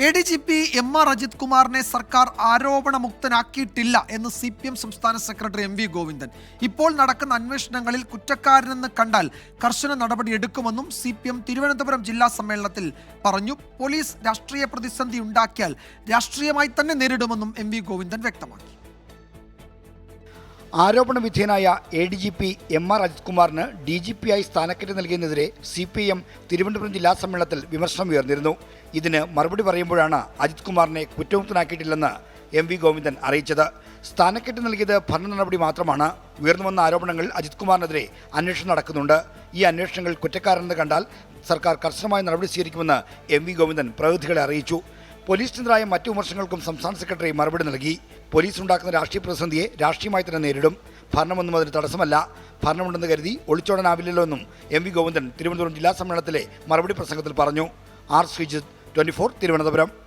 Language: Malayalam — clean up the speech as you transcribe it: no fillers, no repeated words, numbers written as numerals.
ADGP MR അജിത് കുമാറിനെ സർക്കാർ ആരോപണമുക്തനാക്കിയിട്ടില്ല എന്ന് CPM സംസ്ഥാന സെക്രട്ടറി MV ഗോവിന്ദൻ. ഇപ്പോൾ നടക്കുന്ന അന്വേഷണങ്ങളിൽ കുറ്റക്കാരനെന്ന് കണ്ടാൽ കർശന നടപടി എടുക്കുമെന്നും CPM തിരുവനന്തപുരം ജില്ലാ സമ്മേളനത്തിൽ പറഞ്ഞു. പോലീസ് രാഷ്ട്രീയ പ്രതിസന്ധി ഉണ്ടാക്കിയാൽ രാഷ്ട്രീയമായി തന്നെ നേരിടുമെന്നും MV ഗോവിന്ദൻ വ്യക്തമാക്കി. ആരോപണ വിധേയനായ ADGP MR അജിത് കുമാറിന് DGP ആയി സ്ഥാനക്കയറ്റം നൽകിയതിനെതിരെ CPM തിരുവനന്തപുരം ജില്ലാ സമ്മേളനത്തിൽ വിമർശനം ഉയർന്നിരുന്നു. ഇതിന് മറുപടി പറയുമ്പോഴാണ് അജിത് കുമാറിനെ കുറ്റമുക്തനാക്കിയിട്ടില്ലെന്ന് MV ഗോവിന്ദൻ അറിയിച്ചത്. സ്ഥാനക്കയറ്റം നൽകിയത് ഭരണ നടപടി മാത്രമാണ്. ഉയർന്നുവന്ന ആരോപണങ്ങൾ അജിത് കുമാറിനെതിരെ അന്വേഷണം നടക്കുന്നുണ്ട്. ഈ അന്വേഷണങ്ങൾ കുറ്റക്കാരെന്ന് കണ്ടാൽ സർക്കാർ കർശനമായ നടപടി സ്വീകരിക്കുമെന്ന് MV ഗോവിന്ദൻ പ്രതിനിധികളെ അറിയിച്ചു. പോലീസിനെതിരായ മറ്റു വിമർശനങ്ങൾക്കും സംസ്ഥാന സെക്രട്ടറി മറുപടി നൽകി. പോലീസ് ഉണ്ടാക്കുന്ന രാഷ്ട്രീയ പ്രതിസന്ധിയെ രാഷ്ട്രീയമായി തന്നെ നേരിടും. ഭരണമൊന്നും അതിന് തടസ്സമല്ല. ഭരണമുണ്ടെന്ന് കരുതി ഒളിച്ചോടാനാവില്ലല്ലോ എന്നും MV ഗോവിന്ദൻ തിരുവനന്തപുരം ജില്ലാ സമ്മേളനത്തിലെ മറുപടി പ്രസംഗത്തിൽ പറഞ്ഞു. R. ശ്രീജിത്ത്, 24 തിരുവനന്തപുരം.